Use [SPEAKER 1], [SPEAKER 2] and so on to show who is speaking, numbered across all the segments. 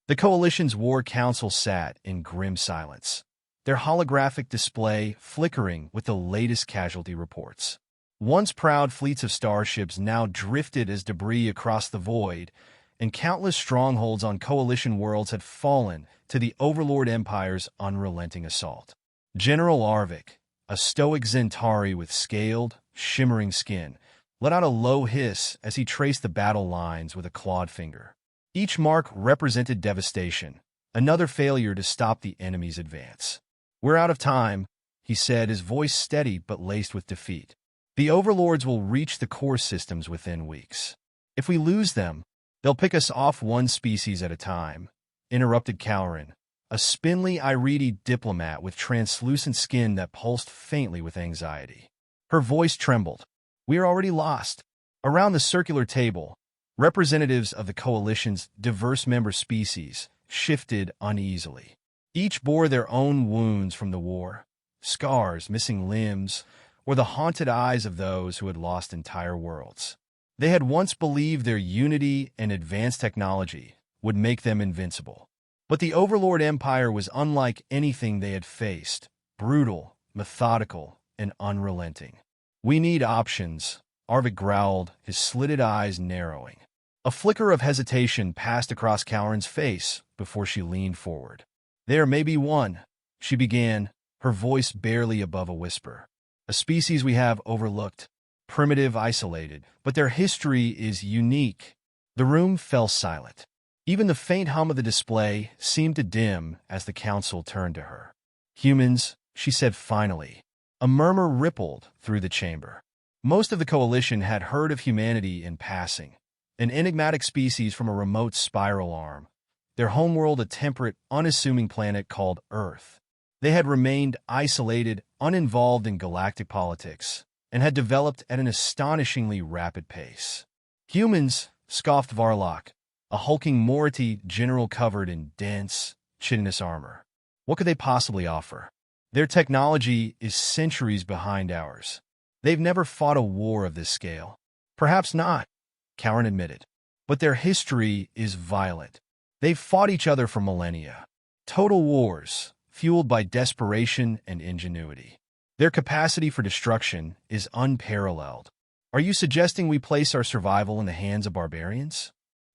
[SPEAKER 1] The Coalition's War Council sat in grim silence, their holographic display flickering with the latest casualty reports. Once proud fleets of starships now drifted as debris across the void, and countless strongholds on Coalition worlds had fallen to the Overlord Empire's unrelenting assault. General Arvik, a stoic Zentari with scaled, shimmering skin, let out a low hiss as he traced the battle lines with a clawed finger. Each mark represented devastation, another failure to stop the enemy's advance. "We're out of time," he said, his voice steady but laced with defeat. "The Overlords will reach the core systems within weeks. If we lose them, they'll pick us off one species at a time," interrupted Cowrin, a spindly Iridi diplomat with translucent skin that pulsed faintly with anxiety. Her voice trembled. "We are already lost." Around the circular table, representatives of the Coalition's diverse member species shifted uneasily. Each bore their own wounds from the war, scars, missing limbs, or the haunted eyes of those who had lost entire worlds. They had once believed their unity and advanced technology would make them invincible. But the Overlord Empire was unlike anything they had faced, brutal, methodical, and unrelenting. "We need options," Arvik growled, his slitted eyes narrowing. A flicker of hesitation passed across Cowrin's face before she leaned forward. "There may be one," she began, her voice barely above a whisper. "A species we have overlooked, primitive, isolated, but their history is unique." The room fell silent. Even the faint hum of the display seemed to dim as the council turned to her. "Humans," she said finally. A murmur rippled through the chamber. Most of the Coalition had heard of humanity in passing, an enigmatic species from a remote spiral arm, their homeworld a temperate, unassuming planet called Earth. They had remained isolated, uninvolved in galactic politics, and had developed at an astonishingly rapid pace. "Humans," scoffed Varlock, a hulking Morty general covered in dense, chitinous armor. "What could they possibly offer? Their technology is centuries behind ours. They've never fought a war of this scale." "Perhaps not," Cowrin admitted. "But their history is violent. They've fought each other for millennia. Total wars, fueled by desperation and ingenuity. Their capacity for destruction is unparalleled. Are you suggesting we place our survival in the hands of barbarians?"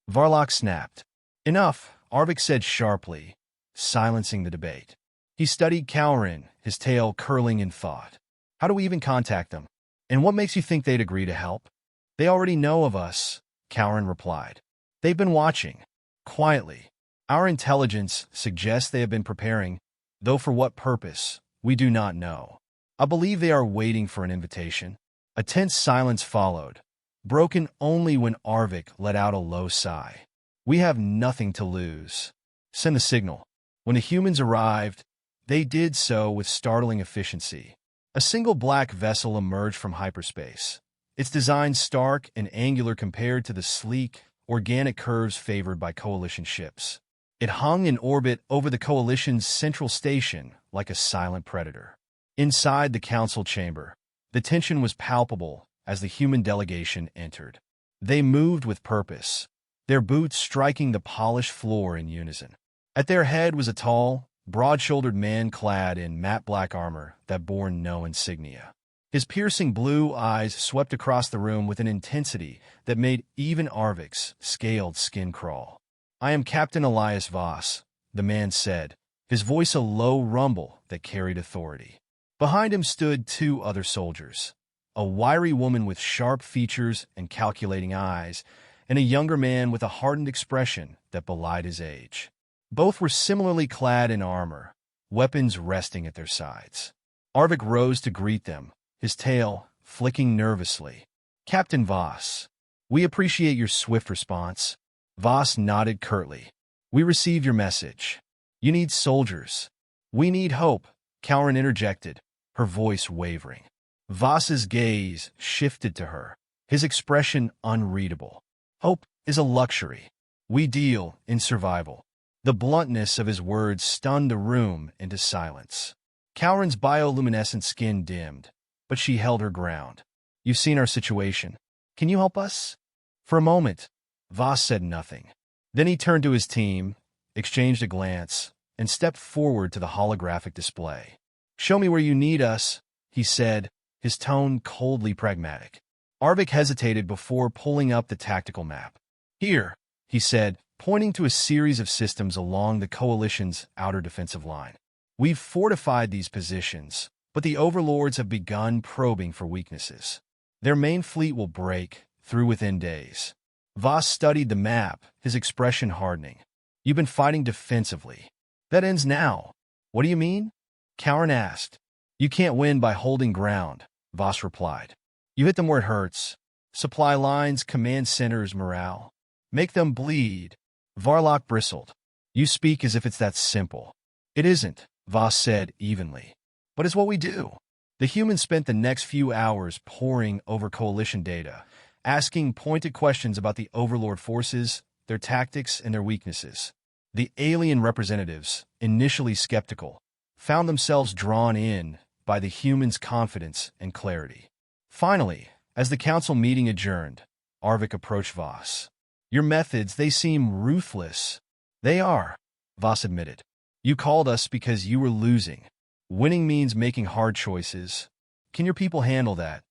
[SPEAKER 1] Varlock snapped. "Enough," Arvik said sharply, silencing the debate. He studied Cowrin, his tail curling in thought. "How do we even contact them? And what makes you think they'd agree to help?" "They already know of us," Cowrin replied. "They've been watching, quietly. Our intelligence suggests they have been preparing, though for what purpose, we do not know. I believe they are waiting for an invitation." A tense silence followed, broken only when Arvik let out a low sigh. "We have nothing to lose. Send the signal." When the humans arrived, they did so with startling efficiency. A single black vessel emerged from hyperspace, its design stark and angular compared to the sleek, organic curves favored by Coalition ships. It hung in orbit over the Coalition's central station like a silent predator. Inside the council chamber, the tension was palpable as the human delegation entered. They moved with purpose, their boots striking the polished floor in unison. At their head was a tall, broad-shouldered man clad in matte black armor that bore no insignia. His piercing blue eyes swept across the room with an intensity that made even Arvik's scaled skin crawl. "I am Captain Elias Voss," the man said, his voice a low rumble that carried authority. Behind him stood two other soldiers, a wiry woman with sharp features and calculating eyes, and a younger man with a hardened expression that belied his age. Both were similarly clad in armor, weapons resting at their sides. Arvik rose to greet them, his tail flicking nervously. "Captain Voss, we appreciate your swift response." Voss nodded curtly. "We received your message. You need soldiers." "We need hope," Cowrin interjected, her voice wavering. Voss's gaze shifted to her, his expression unreadable. "Hope is a luxury. We deal in survival." The bluntness of his words stunned the room into silence. Cowrin's bioluminescent skin dimmed, but she held her ground. "You've seen our situation. Can you help us?" For a moment, Voss said nothing. Then he turned to his team, exchanged a glance, and stepped forward to the holographic display. "Show me where you need us," he said, his tone coldly pragmatic. Arvik hesitated before pulling up the tactical map. "Here," he said, pointing to a series of systems along the Coalition's outer defensive line. "We've fortified these positions, but the overlords have begun probing for weaknesses. Their main fleet will break through within days." Voss studied the map, his expression hardening. "You've been fighting defensively. That ends now." "What do you mean?" Kaurin asked. "You can't win by holding ground," Voss replied. "You hit them where it hurts. Supply lines, command centers, morale. Make them bleed." Varlock bristled. "You speak as if it's that simple." "It isn't," Voss said evenly. "But it's what we do." The humans spent the next few hours poring over Coalition data, asking pointed questions about the Overlord forces, their tactics, and their weaknesses. The alien representatives, initially skeptical, found themselves drawn in by the humans' confidence and clarity. Finally, as the council meeting adjourned, Arvik approached Voss. "Your methods, they seem ruthless." "They are," Voss admitted. "You called us because you were losing. Winning means making hard choices. Can your people handle that?"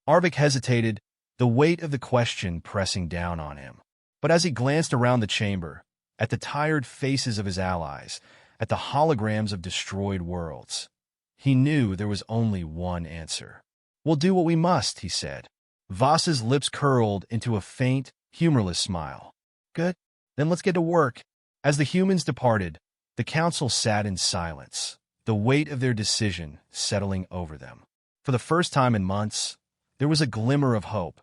[SPEAKER 1] Arvik hesitated, the weight of the question pressing down on him. But as he glanced around the chamber, at the tired faces of his allies, at the holograms of destroyed worlds, he knew there was only one answer. "We'll do what we must," he said. Voss's lips curled into a faint, humorless smile. "Good. Then let's get to work." As the humans departed, the council sat in silence, the weight of their decision settling over them. For the first time in months, there was a glimmer of hope,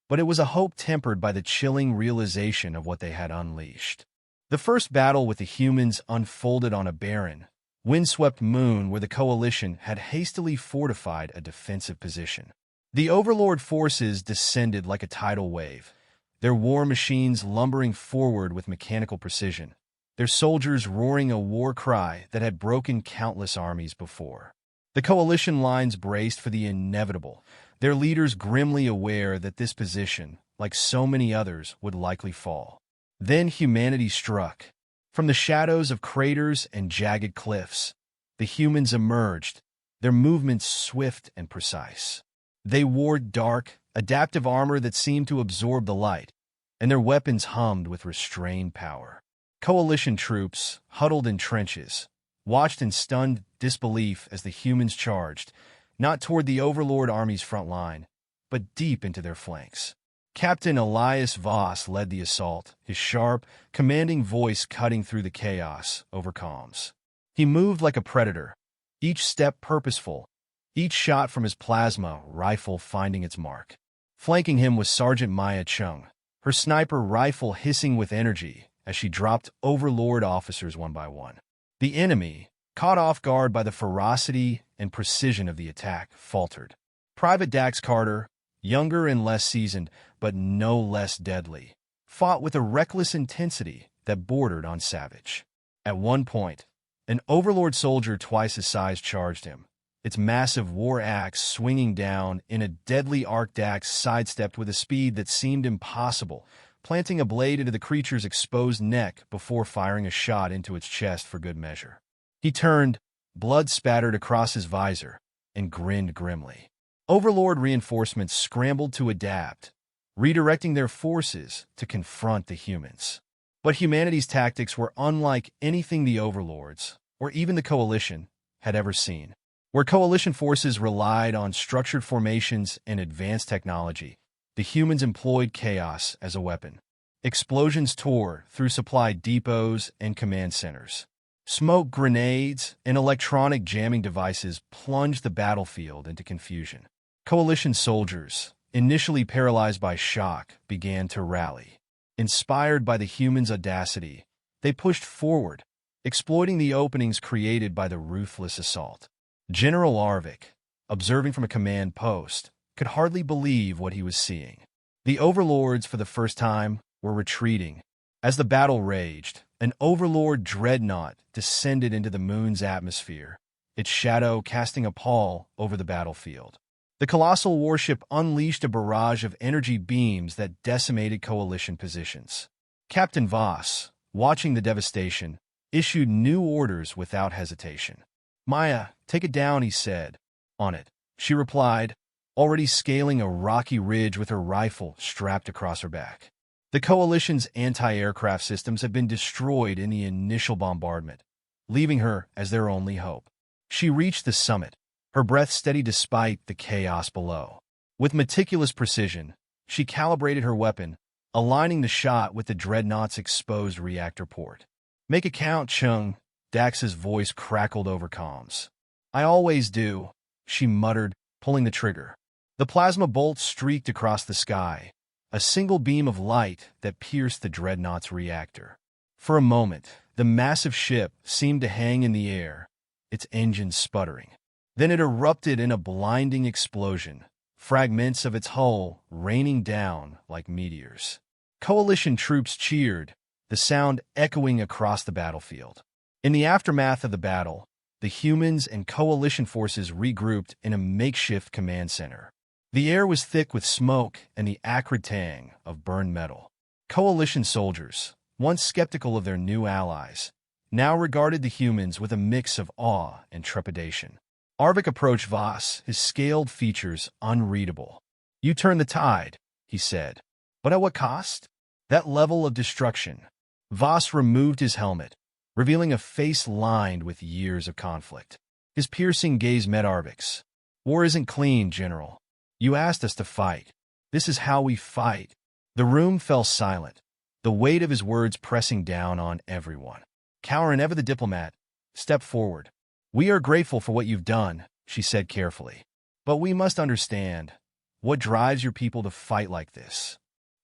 [SPEAKER 1] but it was a hope tempered by the chilling realization of what they had unleashed. The first battle with the humans unfolded on a barren, windswept moon where the Coalition had hastily fortified a defensive position. The Overlord forces descended like a tidal wave, their war machines lumbering forward with mechanical precision, their soldiers roaring a war cry that had broken countless armies before. The Coalition lines braced for the inevitable, their leaders grimly aware that this position, like so many others, would likely fall. Then humanity struck. From the shadows of craters and jagged cliffs, the humans emerged, their movements swift and precise. They wore dark, adaptive armor that seemed to absorb the light, and their weapons hummed with restrained power. Coalition troops, huddled in trenches, watched in stunned disbelief as the humans charged, not toward the Overlord army's front line, but deep into their flanks. Captain Elias Voss led the assault, his sharp, commanding voice cutting through the chaos over comms. He moved like a predator, each step purposeful, each shot from his plasma rifle finding its mark. Flanking him was Sergeant Maya Chung, her sniper rifle hissing with energy as she dropped Overlord officers one by one. The enemy, caught off guard by the ferocity and precision of the attack, faltered. Private Dax Carter, younger and less seasoned, but no less deadly, fought with a reckless intensity that bordered on savage. At one point, an Overlord soldier twice his size charged him, its massive war axe swinging down in a deadly arc. Dax sidestepped with a speed that seemed impossible, planting a blade into the creature's exposed neck before firing a shot into its chest for good measure. He turned, blood spattered across his visor, and grinned grimly. Overlord reinforcements scrambled to adapt, redirecting their forces to confront the humans. But humanity's tactics were unlike anything the Overlords, or even the Coalition, had ever seen. Where Coalition forces relied on structured formations and advanced technology, the humans employed chaos as a weapon. Explosions tore through supply depots and command centers. Smoke grenades and electronic jamming devices plunged the battlefield into confusion. Coalition soldiers, initially paralyzed by shock, began to rally. Inspired by the humans' audacity, they pushed forward, exploiting the openings created by the ruthless assault. General Arvik, observing from a command post, could hardly believe what he was seeing. The Overlords, for the first time, were retreating. As the battle raged, an Overlord dreadnought descended into the moon's atmosphere, its shadow casting a pall over the battlefield. The colossal warship unleashed a barrage of energy beams that decimated Coalition positions. Captain Voss, watching the devastation, issued new orders without hesitation. "Maya, take it down," he said. "On it," she replied, already scaling a rocky ridge with her rifle strapped across her back. The coalition's anti-aircraft systems had been destroyed in the initial bombardment, leaving her as their only hope. She reached the summit, her breath steady despite the chaos below. With meticulous precision, she calibrated her weapon, aligning the shot with the dreadnought's exposed reactor port. "Make it count, Chung," Dax's voice crackled over comms. "I always do," she muttered, pulling the trigger. The plasma bolt streaked across the sky, a single beam of light that pierced the dreadnought's reactor. For a moment, the massive ship seemed to hang in the air, its engines sputtering. Then it erupted in a blinding explosion, fragments of its hull raining down like meteors. Coalition troops cheered, the sound echoing across the battlefield. In the aftermath of the battle, the humans and coalition forces regrouped in a makeshift command center. The air was thick with smoke and the acrid tang of burned metal. Coalition soldiers, once skeptical of their new allies, now regarded the humans with a mix of awe and trepidation. Arvik approached Voss, his scaled features unreadable. "You turn the tide," he said. "But at what cost?" "That level of destruction." Voss removed his helmet, revealing a face lined with years of conflict. His piercing gaze met Arvik's. "War isn't clean, General. You asked us to fight. This is how we fight." The room fell silent, the weight of his words pressing down on everyone. Kaurin, ever the diplomat, stepped forward. "We are grateful for what you've done," she said carefully. "But we must understand what drives your people to fight like this."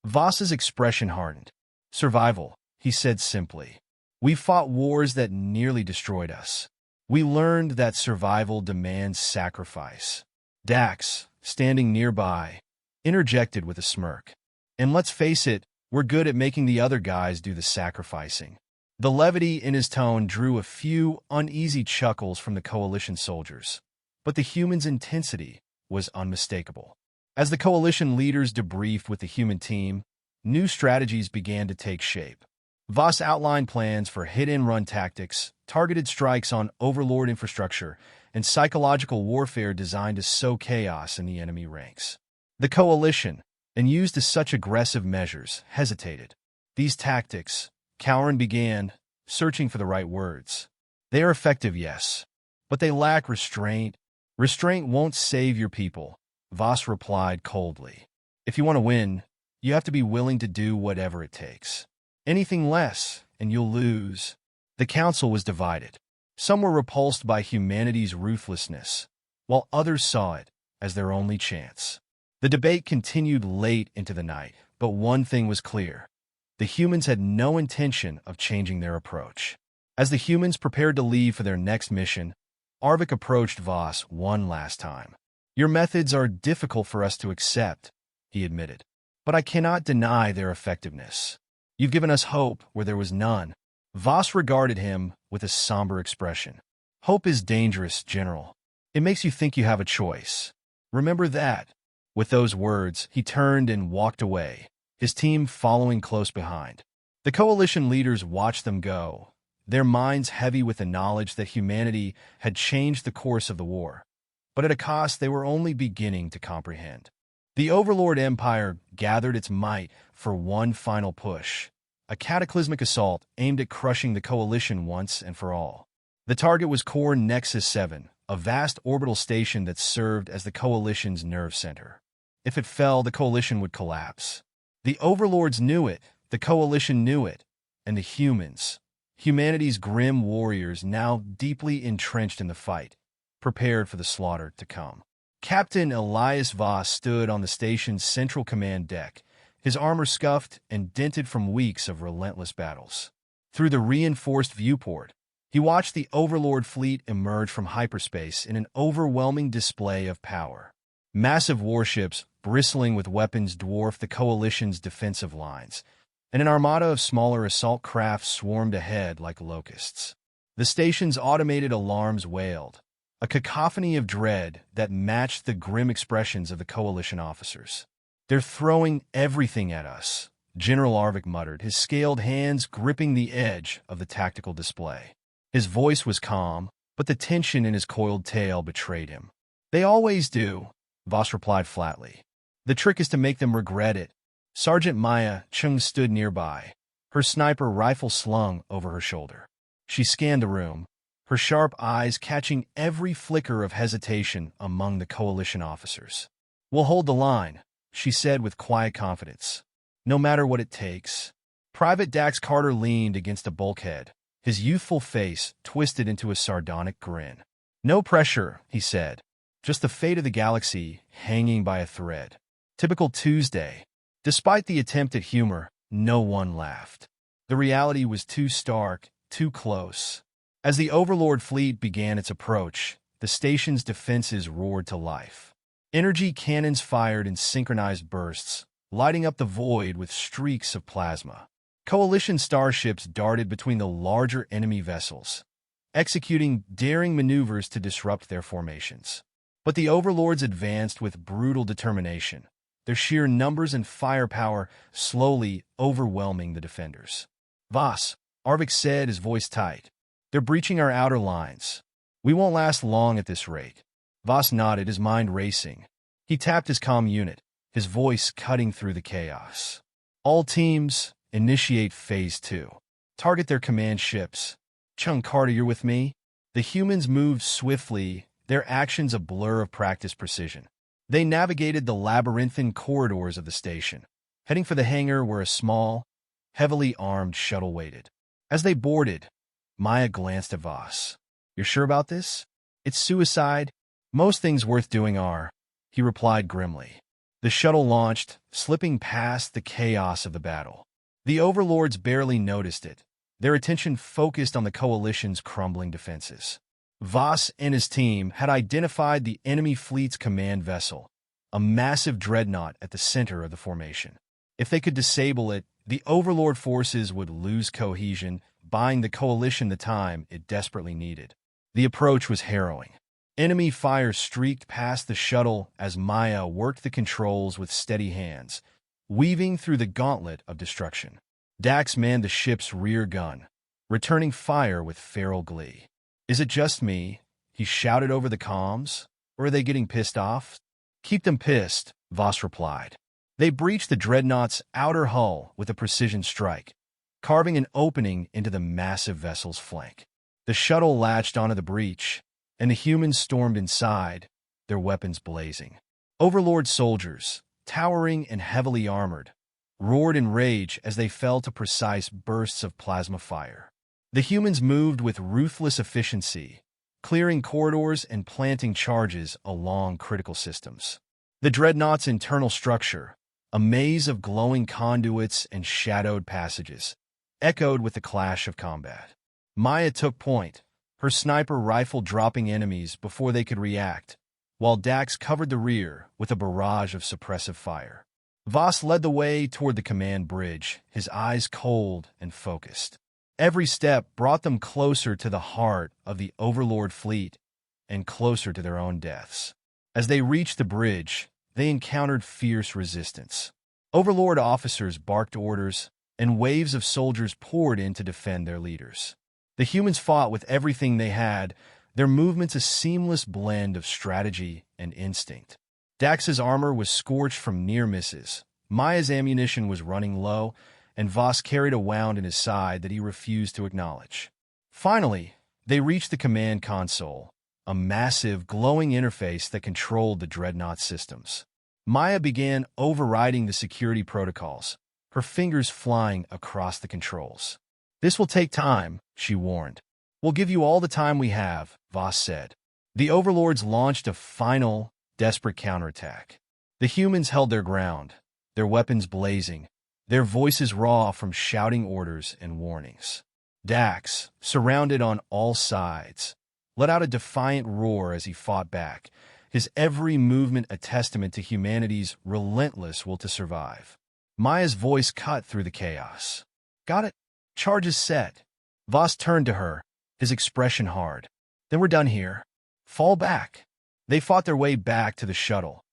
[SPEAKER 1] Voss's expression hardened. "Survival," he said simply. "We fought wars that nearly destroyed us. We learned that survival demands sacrifice." Dax, standing nearby, interjected with a smirk. "And let's face it, we're good at making the other guys do the sacrificing." The levity in his tone drew a few uneasy chuckles from the coalition soldiers, but the humans' intensity was unmistakable. As the coalition leaders debriefed with the human team, new strategies began to take shape. Voss outlined plans for hit-and-run tactics, targeted strikes on Overlord infrastructure, and psychological warfare designed to sow chaos in the enemy ranks. The coalition, and used to such aggressive measures, hesitated. These tactics, Kaurin began, searching for the right words. "They are effective, yes, but they lack restraint." "Restraint won't save your people," Voss replied coldly. "If you want to win, you have to be willing to do whatever it takes. Anything less, and you'll lose." The council was divided. Some were repulsed by humanity's ruthlessness, while others saw it as their only chance. The debate continued late into the night, but one thing was clear. The humans had no intention of changing their approach. As the humans prepared to leave for their next mission, Arvik approached Voss one last time. "Your methods are difficult for us to accept," he admitted, "but I cannot deny their effectiveness. You've given us hope where there was none." Voss regarded him with a somber expression. "Hope is dangerous, General. It makes you think you have a choice. Remember that." With those words, he turned and walked away, his team following close behind. The coalition leaders watched them go, their minds heavy with the knowledge that humanity had changed the course of the war, but at a cost they were only beginning to comprehend. The Overlord Empire gathered its might for one final push, a cataclysmic assault aimed at crushing the coalition once and for all. The target was Core Nexus 7, a vast orbital station that served as the coalition's nerve center. If it fell, the coalition would collapse. The overlords knew it, the coalition knew it, and the humans, humanity's grim warriors now deeply entrenched in the fight, prepared for the slaughter to come. Captain Elias Voss stood on the station's central command deck, his armor scuffed and dented from weeks of relentless battles. Through the reinforced viewport, he watched the Overlord fleet emerge from hyperspace in an overwhelming display of power. Massive warships, bristling with weapons, dwarfed the coalition's defensive lines, and an armada of smaller assault craft swarmed ahead like locusts. The station's automated alarms wailed, a cacophony of dread that matched the grim expressions of the coalition officers. "They're throwing everything at us," General Arvik muttered, his scaled hands gripping the edge of the tactical display. His voice was calm, but the tension in his coiled tail betrayed him. They always do, Voss replied flatly. The trick is to make them regret it. Sergeant Maya Chung stood nearby, her sniper rifle slung over her shoulder. She scanned the room, her sharp eyes catching every flicker of hesitation among the coalition officers. We'll hold the line, she said with quiet confidence. No matter what it takes. Private Dax Carter leaned against a bulkhead, his youthful face twisted into a sardonic grin. No pressure, he said. Just the fate of the galaxy hanging by a thread. Typical Tuesday. Despite the attempt at humor, no one laughed. The reality was too stark, too close. As the Overlord fleet began its approach, the station's defenses roared to life. Energy cannons fired in synchronized bursts, lighting up the void with streaks of plasma. Coalition starships darted between the larger enemy vessels, executing daring maneuvers to disrupt their formations. But the Overlords advanced with brutal determination, their sheer numbers and firepower slowly overwhelming the defenders. Voss, Arvik said, his voice tight. They're breaching our outer lines. We won't last long at this rate. Voss nodded, his mind racing. He tapped his comm unit, his voice cutting through the chaos. All teams, initiate Phase 2. Target their command ships. Chung Carter, you're with me? The humans moved swiftly, their actions a blur of practiced precision. They navigated the labyrinthine corridors of the station, heading for the hangar where a small, heavily armed shuttle waited. As they boarded, Maya glanced at Voss. You're sure about this? It's suicide. Most things worth doing are, he replied grimly. The shuttle launched, slipping past the chaos of the battle. The Overlords barely noticed it, their attention focused on the Coalition's crumbling defenses. Voss and his team had identified the enemy fleet's command vessel, a massive dreadnought at the center of the formation. If they could disable it, the Overlord forces would lose cohesion, buying the Coalition the time it desperately needed. The approach was harrowing. Enemy fire streaked past the shuttle as Maya worked the controls with steady hands, weaving through the gauntlet of destruction. Dax manned the ship's rear gun, returning fire with feral glee. Is it just me? He shouted over the comms. Or are they getting pissed off? Keep them pissed, Voss replied. They breached the dreadnought's outer hull with a precision strike, carving an opening into the massive vessel's flank. The shuttle latched onto the breach, and the humans stormed inside, their weapons blazing. Overlord soldiers, towering and heavily armored, roared in rage as they fell to precise bursts of plasma fire. The humans moved with ruthless efficiency, clearing corridors and planting charges along critical systems. The dreadnought's internal structure, a maze of glowing conduits and shadowed passages, echoed with the clash of combat. Maya took point, her sniper rifle dropping enemies before they could react, while Dax covered the rear with a barrage of suppressive fire. Voss led the way toward the command bridge, his eyes cold and focused. Every step brought them closer to the heart of the Overlord fleet and closer to their own deaths. As they reached the bridge, they encountered fierce resistance. Overlord officers barked orders, and waves of soldiers poured in to defend their leaders. The humans fought with everything they had, their movements a seamless blend of strategy and instinct. Dax's armor was scorched from near misses, Maya's ammunition was running low, and Voss carried a wound in his side that he refused to acknowledge. Finally, they reached the command console, a massive, glowing interface that controlled the dreadnought systems. Maya began overriding the security protocols, her fingers flying across the controls. This will take time, she warned. We'll give you all the time we have, Voss said. The Overlords launched a final, desperate counterattack. The humans held their ground, their weapons blazing, their voices raw from shouting orders and warnings. Dax, surrounded on all sides, let out a defiant roar as he fought back, his every movement a testament to humanity's relentless will to survive. Maya's voice cut through the chaos. Got it? Charges set. Voss turned to her, his expression hard. Then we're done here. Fall back. They fought their way back to the shuttle,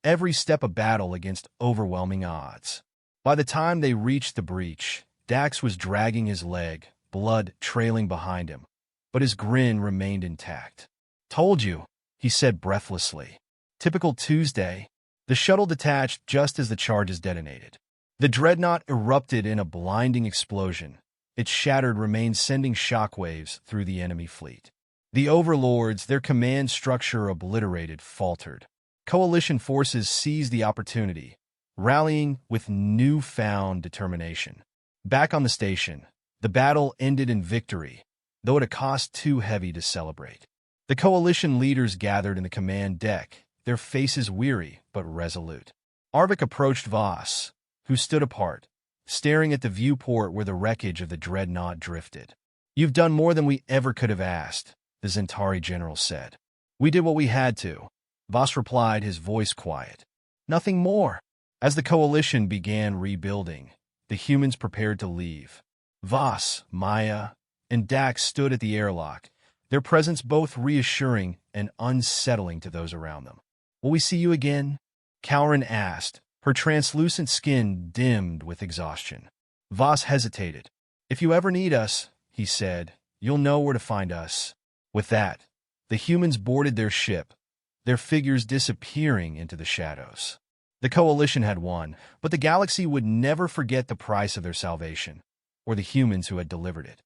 [SPEAKER 1] every step a battle against overwhelming odds. By the time they reached the breach, Dax was dragging his leg, blood trailing behind him. But his grin remained intact. "Told you," he said breathlessly. Typical Tuesday. The shuttle detached just as the charges detonated. The dreadnought erupted in a blinding explosion. Its shattered remains sending shockwaves through the enemy fleet. The overlords, their command structure obliterated, faltered. Coalition forces seized the opportunity, rallying with newfound determination. Back on the station, the battle ended in victory, though at a cost too heavy to celebrate. The coalition leaders gathered in the command deck, their faces weary but resolute. Arvik approached Voss, who stood apart, staring at the viewport where the wreckage of the dreadnought drifted. "You've done more than we ever could have asked," the Zentari general said. "We did what we had to," Voss replied, his voice quiet. "Nothing more." As the coalition began rebuilding, the humans prepared to leave. Voss, Maya, and Dax stood at the airlock, their presence both reassuring and unsettling to those around them. "Will we see you again?" Kaurin asked, her translucent skin dimmed with exhaustion. Voss hesitated. "If you ever need us," he said, "you'll know where to find us." With that, the humans boarded their ship, their figures disappearing into the shadows. The coalition had won, but the galaxy would never forget the price of their salvation, or the humans who had delivered it.